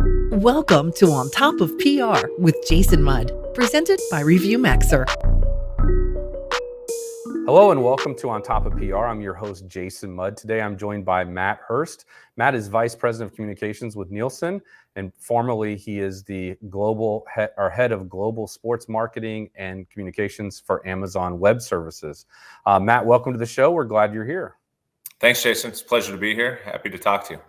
Welcome to On Top of PR with Jason Mudd, presented by Review Maxer. Hello and welcome to On Top of PR. I'm your host, Jason Mudd. Today I'm joined by Matt Hurst. Matt is Vice President of Communications with Nielsen, and formerly he is the head of global sports marketing and communications for Amazon Web Services. Matt, welcome to the show. We're glad you're here. Thanks, Jason. It's a pleasure to be here. Happy to talk to you.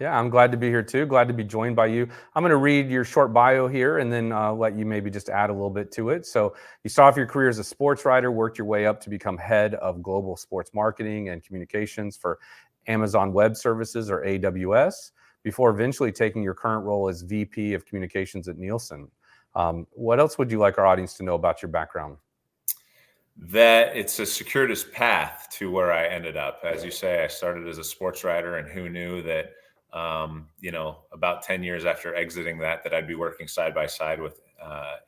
Yeah, I'm glad to be here too. Glad to be joined by you. I'm going to read your short bio here and then let you maybe just add a little bit to it. So you started off your career as a sports writer, worked your way up to become head of global sports marketing and communications for Amazon Web Services, or AWS, before eventually taking your current role as VP of Communications at Nielsen. What else would you like our audience to know about your background? That it's a circuitous path to where I ended up. As you say, I started as a sports writer, and who knew that about 10 years after exiting that I'd be working side by side with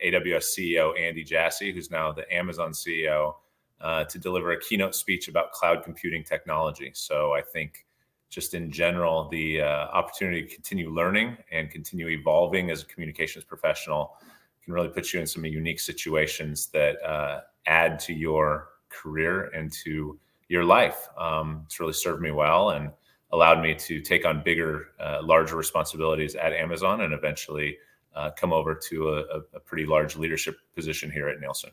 AWS CEO Andy Jassy, who's now the Amazon CEO, to deliver a keynote speech about cloud computing technology. So I think just in general, the opportunity to continue learning and continue evolving as a communications professional can really put you in some unique situations that add to your career and to your life. It's really served me well and allowed me to take on bigger, larger responsibilities at Amazon and eventually come over to a pretty large leadership position here at Nielsen.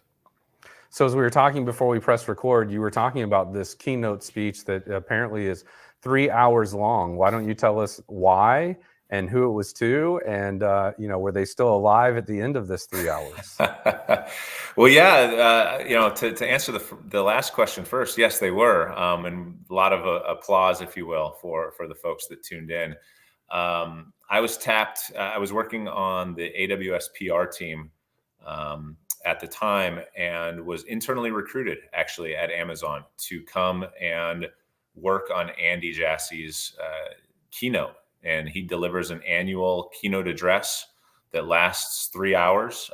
So as we were talking before we pressed record, you were talking about this keynote speech that apparently is 3 hours long. Why don't you tell us why and who it was to, and were they still alive at the end of this 3 hours? Well, yeah, to answer the last question first, yes, they were, and a lot of applause, if you will, for the folks that tuned in. I was tapped. I was working on the AWS PR team at the time, and was internally recruited actually at Amazon to come and work on Andy Jassy's keynote. And he delivers an annual keynote address that lasts 3 hours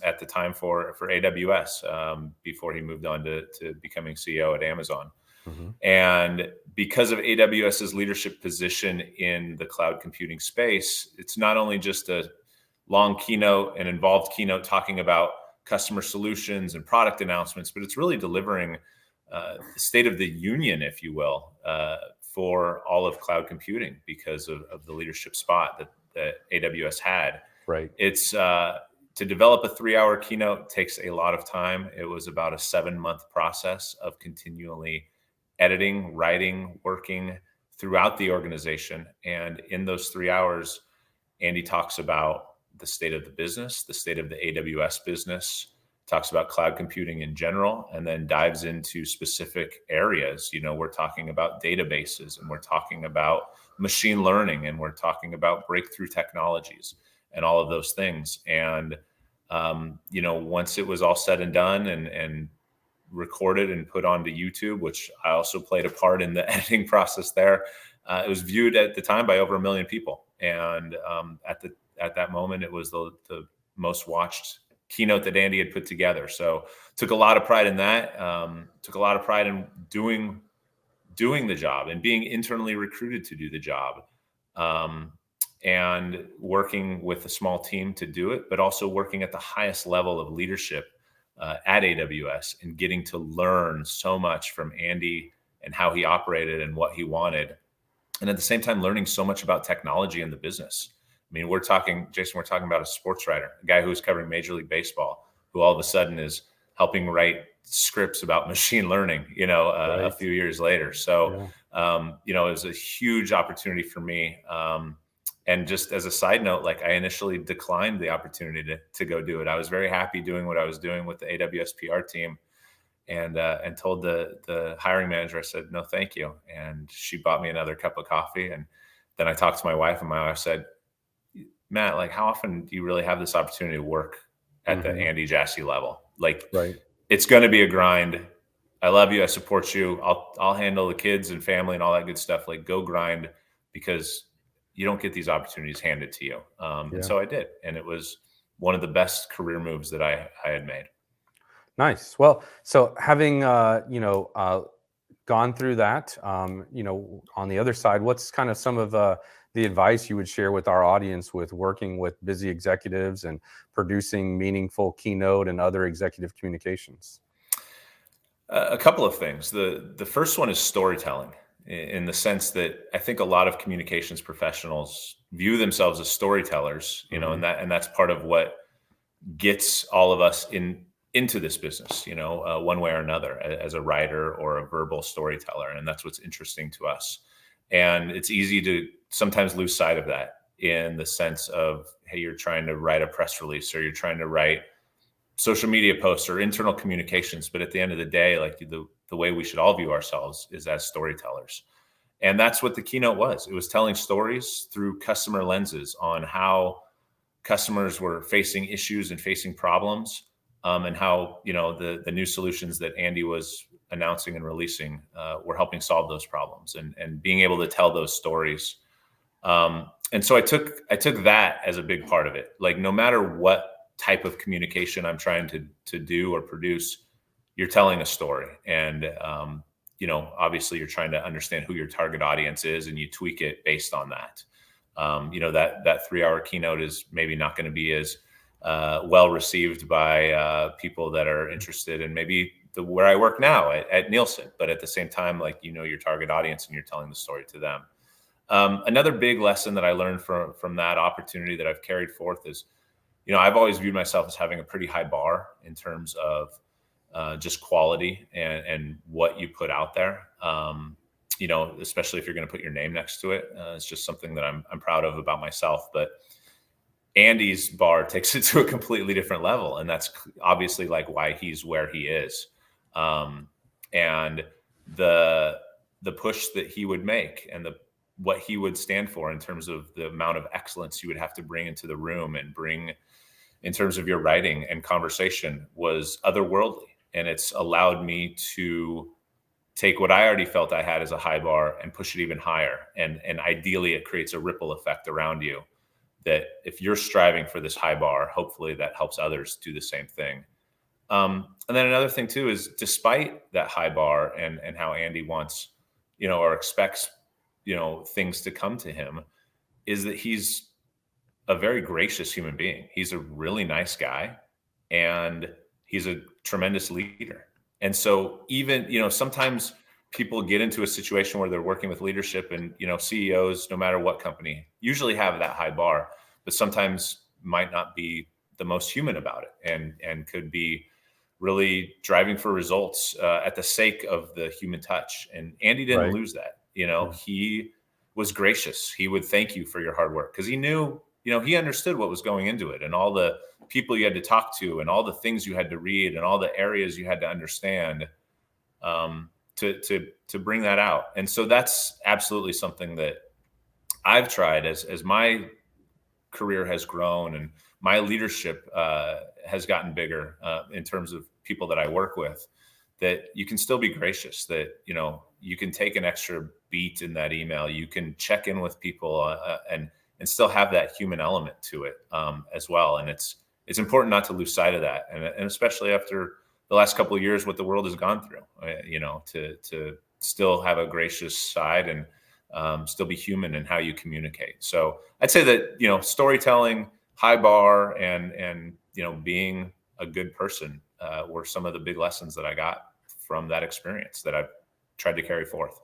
at the time for AWS before he moved on to becoming CEO at Amazon. Mm-hmm. And because of AWS's leadership position in the cloud computing space, it's not only just a long keynote, an involved keynote talking about customer solutions and product announcements, but it's really delivering the state of the union, if you will, for all of cloud computing because of the leadership spot that AWS had. Right. It's to develop a 3-hour keynote takes a lot of time. It was about a 7-month process of continually editing, writing, working throughout the organization. And in those 3 hours, Andy talks about the state of the business, the state of the AWS business, talks about cloud computing in general, and then dives into specific areas. We're talking about databases, and we're talking about machine learning, and we're talking about breakthrough technologies and all of those things. And, once it was all said and done and recorded and put onto YouTube, which I also played a part in the editing process there, it was viewed at the time by over 1 million people. And at that moment, it was the most watched keynote that Andy had put together. So took a lot of pride in that. Took a lot of pride in doing the job and being internally recruited to do the job, and working with a small team to do it, but also working at the highest level of leadership at AWS and getting to learn so much from Andy and how he operated and what he wanted. And at the same time, learning so much about technology and the business. I mean, we're talking about a sports writer, a guy who was covering Major League Baseball, who all of a sudden is helping write scripts about machine learning, right, a few years later. So, yeah. It was a huge opportunity for me. And just as a side note, I initially declined the opportunity to go do it. I was very happy doing what I was doing with the AWS PR team, and told the hiring manager, I said, no, thank you. And she bought me another cup of coffee. And then I talked to my wife, and my wife said, Matt, how often do you really have this opportunity to work at the Andy Jassy level? Right. It's going to be a grind. I love you. I support you. I'll handle the kids and family and all that good stuff. Go grind, because you don't get these opportunities handed to you. And so I did. And it was one of the best career moves that I had made. Nice. Well, so having, gone through that, on the other side, what's kind of some of the advice you would share with our audience with working with busy executives and producing meaningful keynote and other executive communications? A couple of things. The first one is storytelling, in the sense that I think a lot of communications professionals view themselves as storytellers, Mhm. and that's part of what gets all of us into this business, one way or another, as a writer or a verbal storyteller, and that's what's interesting to us. And it's easy to sometimes lose sight of that, in the sense of, hey, you're trying to write a press release, or you're trying to write social media posts or internal communications. But at the end of the day, like, the way we should all view ourselves is as storytellers. And that's what the keynote was. It was telling stories through customer lenses on how customers were facing issues and facing problems, and how, the new solutions that Andy was announcing and releasing were helping solve those problems, and being able to tell those stories. And so I took that as a big part of it. Like, no matter what type of communication I'm trying to do or produce, you're telling a story. And obviously you're trying to understand who your target audience is, and you tweak it based on that. That 3-hour keynote is maybe not going to be as well received by people that are interested in maybe where I work now at Nielsen, but at the same time, like, your target audience, and you're telling the story to them. Another big lesson that I learned from that opportunity that I've carried forth is, I've always viewed myself as having a pretty high bar in terms of just quality and what you put out there. Especially if you're going to put your name next to it. It's just something that I'm proud of about myself. But Andy's bar takes it to a completely different level, and that's obviously like why he's where he is. And the push that he would make, and what he would stand for in terms of the amount of excellence you would have to bring into the room and bring in terms of your writing and conversation, was otherworldly. And it's allowed me to take what I already felt I had as a high bar and push it even higher. And ideally it creates a ripple effect around you, that if you're striving for this high bar, hopefully that helps others do the same thing. And then another thing too is, despite that high bar and how Andy wants, or expects, things to come to him, is that he's a very gracious human being. He's a really nice guy, and he's a tremendous leader. And so even, sometimes people get into a situation where they're working with leadership, and, CEOs, no matter what company, usually have that high bar, but sometimes might not be the most human about it, and could be really driving for results at the sake of the human touch. And Andy didn't Right. lose that. Yeah. He was gracious. He would thank you for your hard work, because he knew, he understood what was going into it, and all the people you had to talk to, and all the things you had to read, and all the areas you had to understand, to bring that out. And so that's absolutely something that I've tried as my career has grown, and my leadership has gotten bigger in terms of people that I work with, that you can still be gracious, that, you can take an extra beat in that email. You can check in with people and still have that human element to it as well. And it's important not to lose sight of that. And especially after the last couple of years, what the world has gone through, to still have a gracious side, and still be human in how you communicate. So I'd say that, storytelling, high bar, and being a good person were some of the big lessons that I got from that experience that I've tried to carry forth.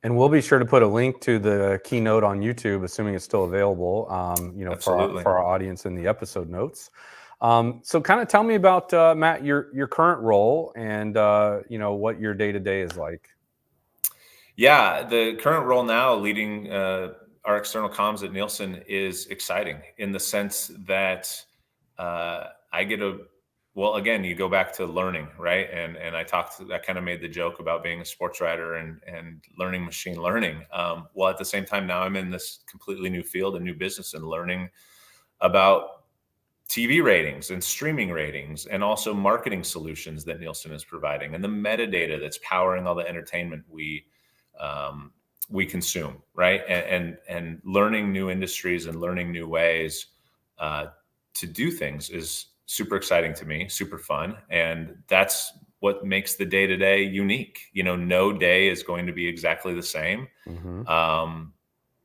And we'll be sure to put a link to the keynote on YouTube, assuming it's still available, Absolutely. for our audience in the episode notes. So kind of tell me about, Matt, your current role, and, what your day-to-day is like. Yeah, the current role now, leading our external comms at Nielsen, is exciting, in the sense that I get well, again, you go back to learning, right? And I kind of made the joke about being a sports writer and learning machine learning. Well, at the same time, now I'm in this completely new field, a new business, and learning about TV ratings and streaming ratings, and also marketing solutions that Nielsen is providing, and the metadata that's powering all the entertainment we consume, right? And learning new industries and learning new ways to do things is super exciting to me, super fun. And that's what makes the day-to-day unique. No day is going to be exactly the same. Mm-hmm.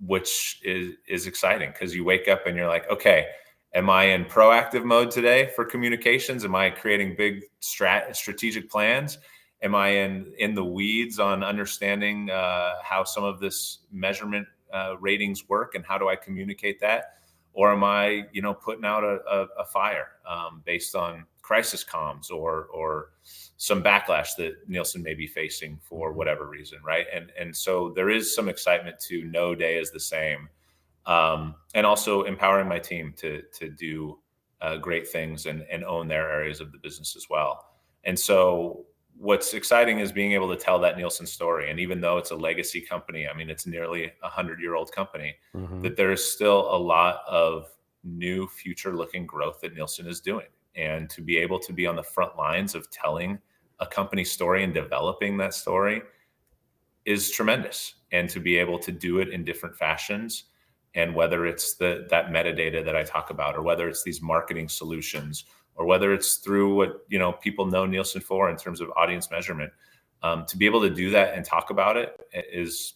which is exciting because you wake up and you're like, okay, am I in proactive mode today for communications? Am I creating big strategic plans? Am I in the weeds on understanding how some of this measurement ratings work and how do I communicate that? Or am I, putting out a fire based on crisis comms or some backlash that Nielsen may be facing for whatever reason, right? And so there is some excitement to no day is the same, and also empowering my team to do great things and own their areas of the business as well. And so what's exciting is being able to tell that Nielsen story. And even though it's a legacy company, I mean, it's nearly 100-year-old company, that there is still a lot of new future-looking growth that Nielsen is doing. And to be able to be on the front lines of telling a company story and developing that story is tremendous. And to be able to do it in different fashions, and whether it's that metadata that I talk about, or whether it's these marketing solutions, or whether it's through what people know Nielsen for in terms of audience measurement, to be able to do that and talk about it is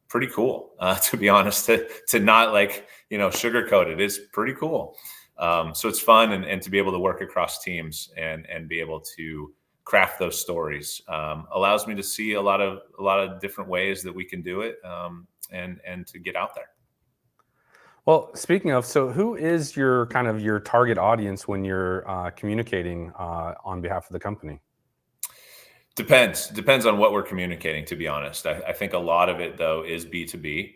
pretty cool. To be honest, to not sugarcoat it is pretty cool. So it's fun, and to be able to work across teams and be able to craft those stories allows me to see a lot of different ways that we can do it, and to get out there. Well, speaking of, so who is your target audience when you're communicating on behalf of the company? Depends on what we're communicating, to be honest. I think a lot of it, though, is B2B.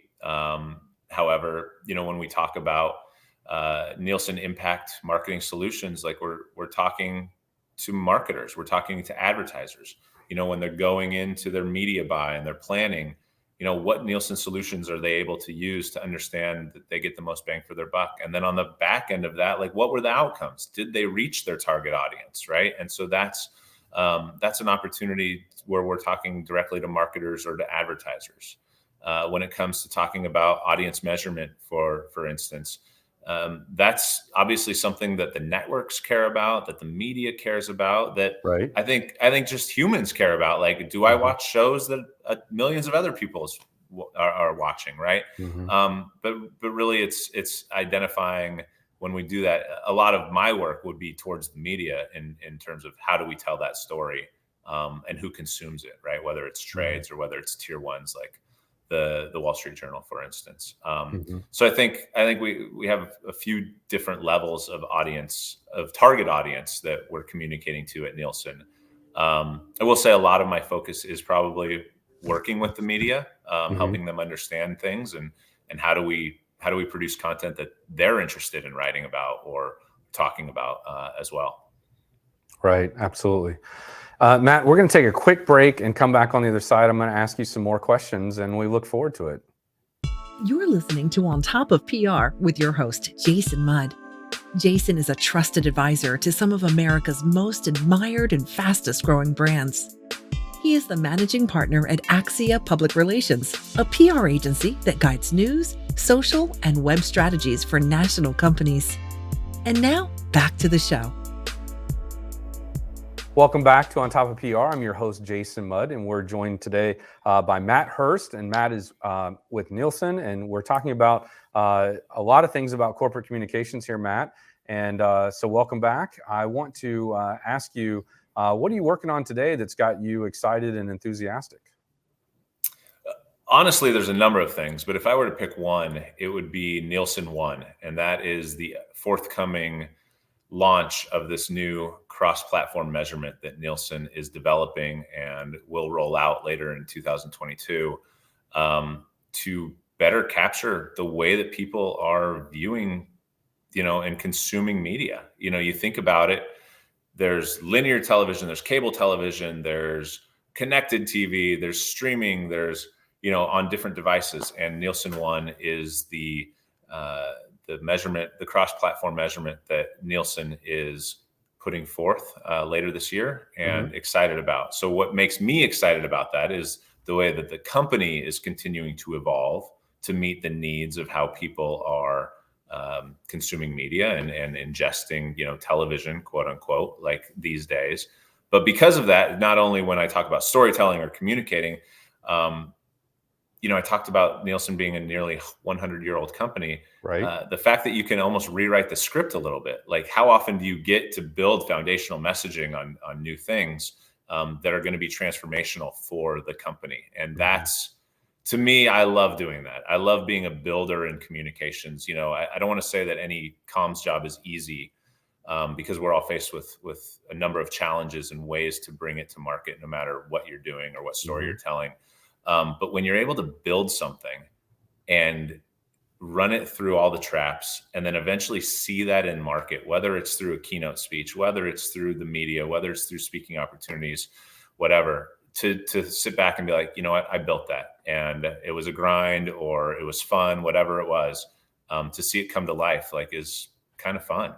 However, when we talk about Nielsen Impact Marketing Solutions, like we're talking to marketers, we're talking to advertisers, when they're going into their media buy and they're planning, what Nielsen solutions are they able to use to understand that they get the most bang for their buck? And then on the back end of that, what were the outcomes? Did they reach their target audience, right? And so that's an opportunity where we're talking directly to marketers or to advertisers. When it comes to talking about audience measurement, for instance, that's obviously something that the networks care about, that the media cares about, that right. I think just humans care about. Do I watch shows that millions of other people are watching, right? But really, it's identifying. When we do that, a lot of my work would be towards the media in terms of how do we tell that story, and who consumes it, right? Whether it's trades or whether it's tier ones like the Wall Street Journal, for instance. So I think we have a few different levels of target audience that we're communicating to at Nielsen. I will say a lot of my focus is probably working with the media, helping them understand things and how do we produce content that they're interested in writing about or talking about as well. Right, absolutely. Matt, we're going to take a quick break and come back on the other side. I'm going to ask you some more questions, and we look forward to it. You're listening to On Top of PR with your host, Jason Mudd. Jason is a trusted advisor to some of America's most admired and fastest growing brands. He is the managing partner at Axia Public Relations, a PR agency that guides news, social, and web strategies for national companies. And now, back to the show. Welcome back to On Top of PR. I'm your host, Jason Mudd, and we're joined today by Matt Hurst. And Matt is with Nielsen, and we're talking about a lot of things about corporate communications here, Matt. And so welcome back. I want to ask you, what are you working on today that's got you excited and enthusiastic? Honestly, there's a number of things, but if I were to pick one, it would be Nielsen One, and that is the forthcoming launch of this new cross-platform measurement that Nielsen is developing and will roll out later in 2022 to better capture the way that people are viewing, and consuming media. You think about it, there's linear television, there's cable television, there's connected TV, there's streaming, there's, on different devices. And Nielsen One is the measurement, the cross-platform measurement that Nielsen is putting forth later this year and excited about. So what makes me excited about that is the way that the company is continuing to evolve to meet the needs of how people are consuming media and ingesting, television, quote unquote, like these days. But because of that, not only when I talk about storytelling or communicating, I talked about Nielsen being a nearly 100-year-old company. Right. The fact that you can almost rewrite the script a little bit, like how often do you get to build foundational messaging on new things that are going to be transformational for the company? And that's, to me, I love doing that. I love being a builder in communications. I don't want to say that any comms job is easy, because we're all faced with a number of challenges and ways to bring it to market, no matter what you're doing or what story you're telling. But when you're able to build something and run it through all the traps and then eventually see that in market, whether it's through a keynote speech, whether it's through the media, whether it's through speaking opportunities, whatever, to sit back and be like, you know what, I built that and it was a grind or it was fun, whatever it was, to see it come to life, like, is kind of fun.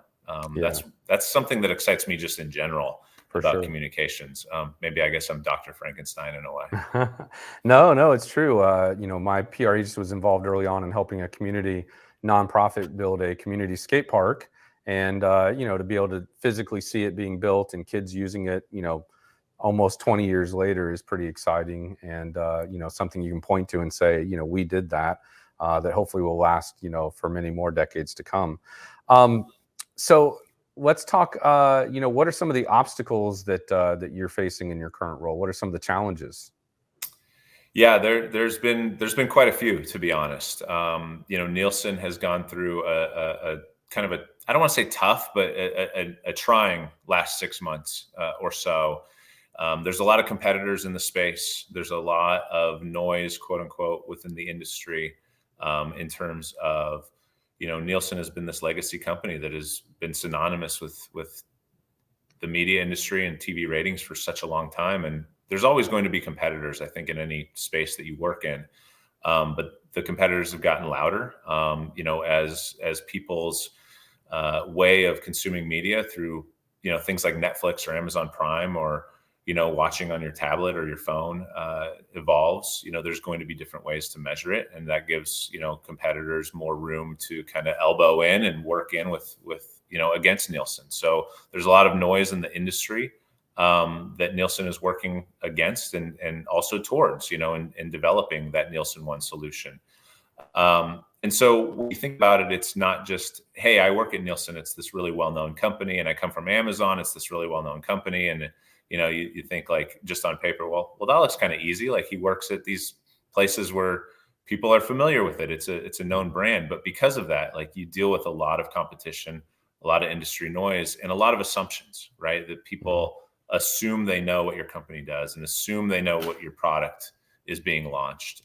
That's something that excites me just in general about communications. Maybe I guess I'm Dr. Frankenstein in a way. No, it's true. My PR agency was involved early on in helping a community nonprofit build a community skate park. And, to be able to physically see it being built and kids using it, almost 20 years later is pretty exciting. And, something you can point to and say, we did that, that hopefully will last, for many more decades to come. So let's talk, what are some of the obstacles that you're facing in your current role? What are some of the challenges? Yeah, there's been quite a few, to be honest. Nielsen has gone through a kind of I don't want to say tough, but a trying last 6 months or so. There's a lot of competitors in the space. There's a lot of noise, quote unquote, within the industry, in terms of, Nielsen has been this legacy company that has been synonymous with the media industry and TV ratings for such a long time. And there's always going to be competitors, I think, in any space that you work in. But the competitors have gotten louder, as people's way of consuming media through, things like Netflix or Amazon Prime or, watching on your tablet or your phone evolves. There's going to be different ways to measure it. And that gives, competitors more room to kind of elbow in and work in with against Nielsen. So there's a lot of noise in the industry that Nielsen is working against and also towards, in developing that Nielsen One solution. And so when you think about it, it's not just, hey, I work at Nielsen, it's this really well-known company, and I come from Amazon, it's this really well-known company. And, you think, like, just on paper, well, that looks kind of easy. Like, he works at these places where people are familiar with it. It's a known brand. But because of that, like, you deal with a lot of competition, a lot of industry noise, and a lot of assumptions, right? That people assume they know what your company does and assume they know what your product is being launched.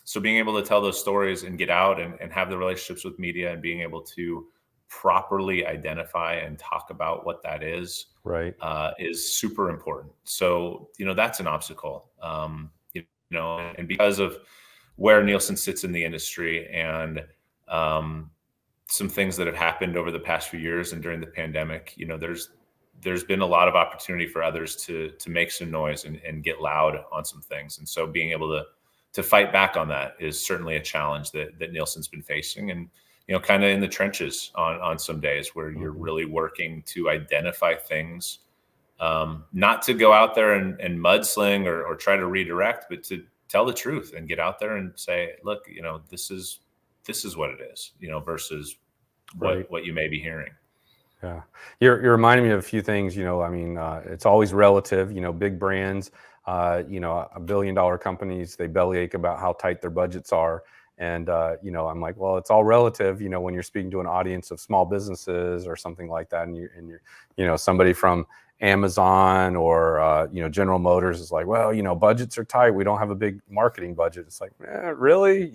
So being able to tell those stories and get out and have the relationships with media and being able to properly identify and talk about what that is, right, is super important. So, that's an obstacle, and because of where Nielsen sits in the industry and some things that have happened over the past few years and during the pandemic, there's been a lot of opportunity for others to make some noise and get loud on some things. And so being able to fight back on that is certainly a challenge that Nielsen's been facing. And, kind of in the trenches on some days where you're really working to identify things, not to go out there and mudsling or try to redirect, but to tell the truth and get out there and say, look, this is what it is, versus what you may be hearing. Yeah. You're reminding me of a few things, it's always relative, big brands, $1 billion companies, they bellyache about how tight their budgets are. And, I'm like, well, it's all relative, when you're speaking to an audience of small businesses or something like that. And you're somebody from Amazon or, General Motors is like, well, budgets are tight. We don't have a big marketing budget. It's like, really?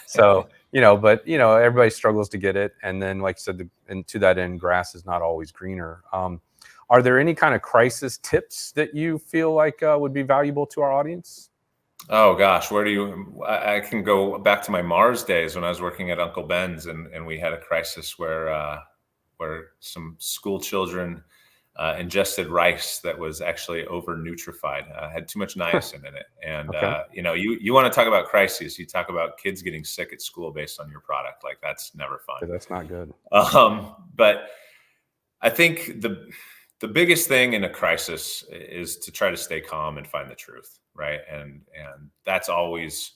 So, but, everybody struggles to get it. And then, like you said, and to that end, grass is not always greener. Are there any kind of crisis tips that you feel like would be valuable to our audience? Oh gosh, I can go back to my Mars days when I was working at Uncle Ben's and we had a crisis where some school children ingested rice that was actually over nutrified, had too much niacin in it. And, Okay. You want to talk about crises, you talk about kids getting sick at school based on your product. Like, that's never fun. That's not good. But I think the biggest thing in a crisis is to try to stay calm and find the truth, right? And that's always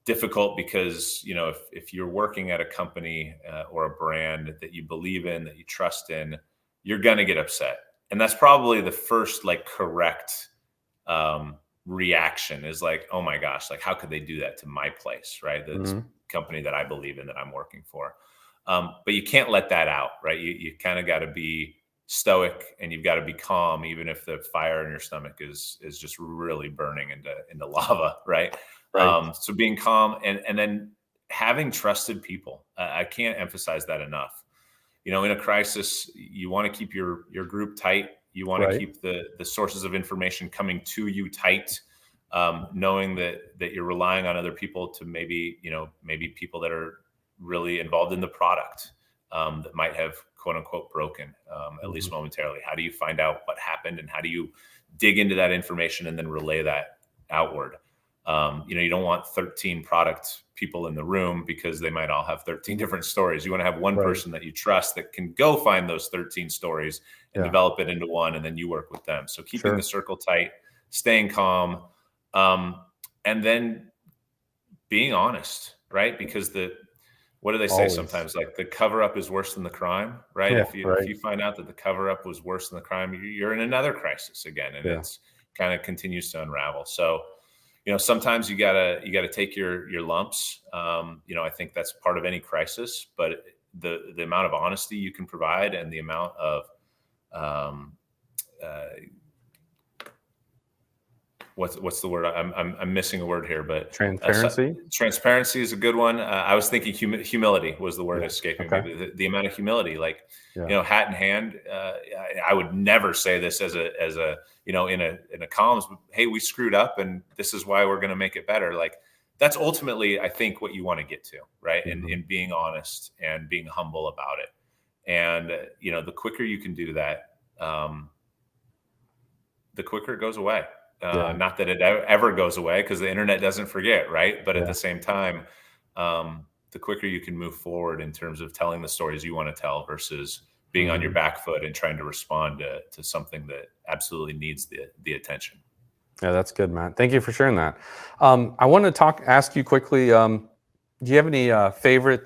difficult because, if you're working at a company or a brand that you believe in, that you trust in, you're going to get upset. And that's probably the first like correct reaction is like, oh my gosh, like how could they do that to my place, right? That's company that I believe in, that I'm working for. But you can't let that out, right? You kind of got to be stoic, and you've got to be calm, even if the fire in your stomach is just really burning into lava, right? Right. So being calm, and then having trusted people. I can't emphasize that enough. In a crisis, you want to keep your group tight. You want to keep the sources of information coming to you tight, knowing that you're relying on other people to maybe people that are really involved in the product that might have quote unquote broken, at least momentarily. How do you find out what happened, and how do you dig into that information and then relay that outward? You don't want 13 product people in the room because they might all have 13 different stories. You want to have one person that you trust that can go find those 13 stories and develop it into one, and then you work with them. So keeping the circle tight, staying calm, and then being honest, right? Because what do they say sometimes? Like the cover up is worse than the crime, right? Yeah, if you find out that the cover up was worse than the crime, you're in another crisis again, and it's kind of continues to unravel. So, sometimes you gotta take your lumps. I think that's part of any crisis, but the amount of honesty you can provide, and the amount of what's the word? I'm missing a word here, but transparency. Transparency is a good one. I was thinking humility was the word escaping me. The amount of humility, like hat in hand. I would never say this as a in a columns. Hey, we screwed up, and this is why we're going to make it better. Like that's ultimately, I think, what you want to get to, right? In being honest and being humble about it. And the quicker you can do that, the quicker it goes away. Not that it ever goes away, because the internet doesn't forget, right? But at the same time, the quicker you can move forward in terms of telling the stories you want to tell versus being on your back foot and trying to respond to something that absolutely needs the attention. Yeah, that's good, Matt. Thank you for sharing that. I want to ask you quickly, do you have any favorite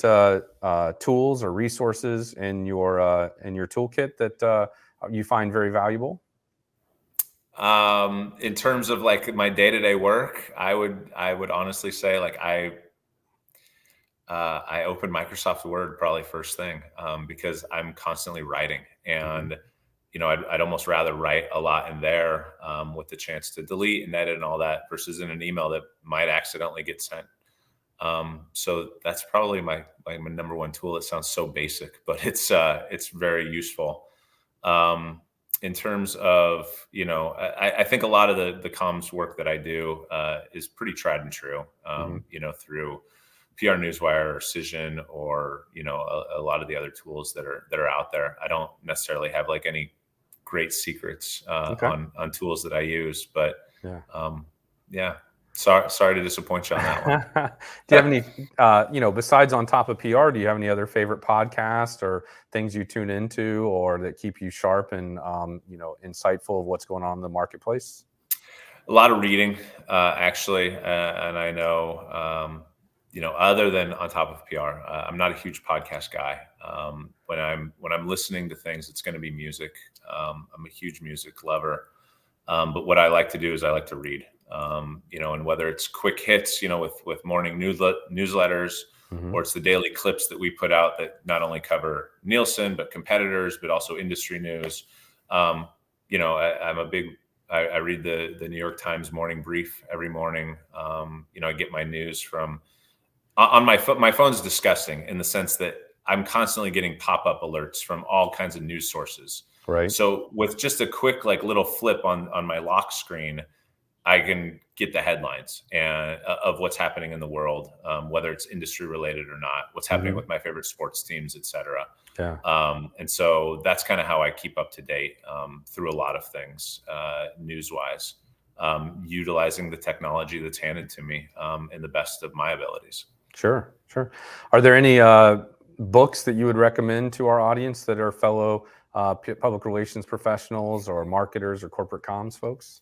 tools or resources in your toolkit that you find very valuable? In terms of like my day-to-day work, I would honestly say like I open Microsoft Word probably first thing, because I'm constantly writing, and I'd almost rather write a lot in there with the chance to delete and edit and all that versus in an email that might accidentally get sent. So that's probably my number one tool. It sounds so basic, but it's very useful. In terms of, I think a lot of the comms work that I do is pretty tried and true, through PR Newswire or Cision or, a lot of the other tools that are out there. I don't necessarily have like any great secrets on tools that I use, but sorry to disappoint you on that one. Do you have any, besides On Top of PR, do you have any other favorite podcasts or things you tune into or that keep you sharp and, insightful of what's going on in the marketplace? A lot of reading, actually. And I know, other than On Top of PR, I'm not a huge podcast guy. When I'm listening to things, it's going to be music. I'm a huge music lover. But what I like to do is I like to read. And whether it's quick hits, with morning newsletters, or it's the daily clips that we put out that not only cover Nielsen, but competitors, but also industry news. I read the New York Times morning brief every morning. I get my news from on my phone. My phone's disgusting in the sense that I'm constantly getting pop-up alerts from all kinds of news sources. Right. So with just a quick little flip on my lock screen, I can get the headlines and of what's happening in the world, whether it's industry related or not, what's happening with my favorite sports teams, et cetera. Yeah. And so that's kind of how I keep up to date through a lot of things, news-wise, utilizing the technology that's handed to me in the best of my abilities. Sure. Are there any books that you would recommend to our audience that are fellow public relations professionals or marketers or corporate comms folks?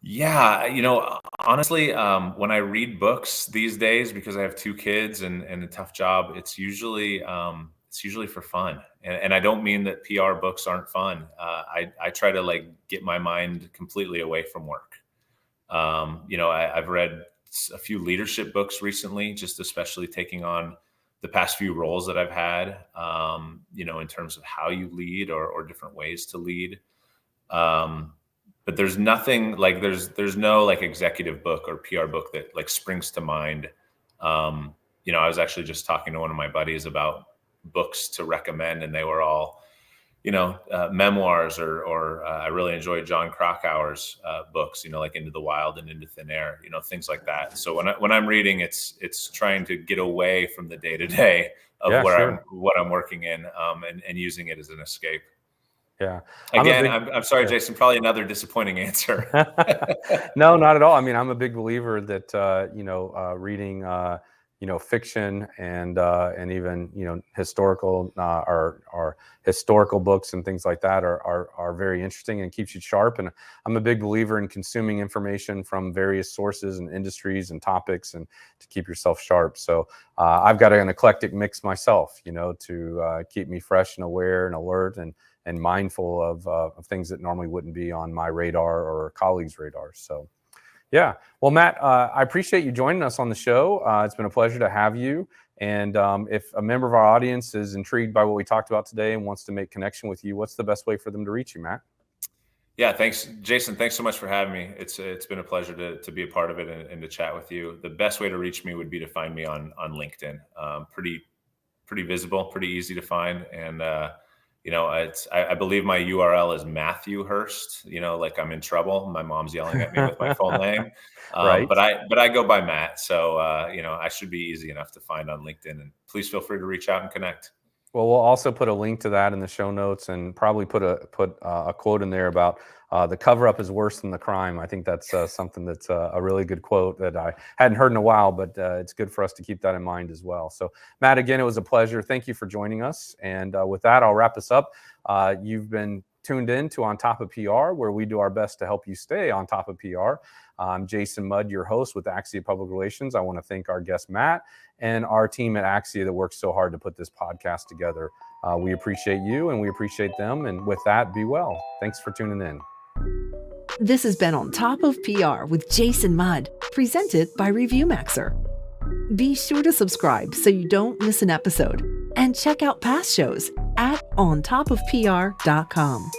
Yeah, honestly, when I read books these days, because I have two kids and a tough job, it's usually for fun, and I don't mean that PR books aren't fun. I try to like get my mind completely away from work. I've read a few leadership books recently, just especially taking on the past few roles that I've had. In terms of how you lead or different ways to lead. Um, but there's nothing like there's no like executive book or PR book that like springs to mind. I was actually just talking to one of my buddies about books to recommend, and they were all memoirs or I really enjoyed John Krakauer's books, like Into the Wild and Into Thin Air, things like that. So when I'm reading, it's trying to get away from the day to day of Yeah, sure. what I'm working in, and using it as an escape. Yeah. Again, I'm sorry, Jason, probably another disappointing answer. No, not at all. I mean, I'm a big believer that reading fiction and even historical or historical books and things like that are very interesting and keeps you sharp. And I'm a big believer in consuming information from various sources and industries and topics, and to keep yourself sharp. So I've got an eclectic mix myself, to keep me fresh and aware and alert and mindful of things that normally wouldn't be on my radar or colleagues' radars. So, yeah. Well, Matt, I appreciate you joining us on the show. It's been a pleasure to have you. And if a member of our audience is intrigued by what we talked about today and wants to make connection with you, what's the best way for them to reach you, Matt? Yeah, thanks, Jason. Thanks so much for having me. It's been a pleasure to be a part of it and to chat with you. The best way to reach me would be to find me on LinkedIn. Pretty visible, pretty easy to find, and I believe my URL is Matthew Hurst. Like I'm in trouble. My mom's yelling at me with my full name, Right. but I go by Matt. So I should be easy enough to find on LinkedIn. And please feel free to reach out and connect. Well, we'll also put a link to that in the show notes, and probably put a quote in there about the cover up is worse than the crime. I think that's something that's a really good quote that I hadn't heard in a while, but it's good for us to keep that in mind as well. So, Matt, again, it was a pleasure. Thank you for joining us. And with that, I'll wrap us up. You've been tuned in to On Top of PR, where we do our best to help you stay on top of PR. I'm Jason Mudd, your host with Axia Public Relations. I want to thank our guest, Matt, and our team at Axia that works so hard to put this podcast together. We appreciate you and we appreciate them. And with that, be well. Thanks for tuning in. This has been On Top of PR with Jason Mudd, presented by ReviewMaxer. Be sure to subscribe so you don't miss an episode, and check out past shows at ontopofpr.com.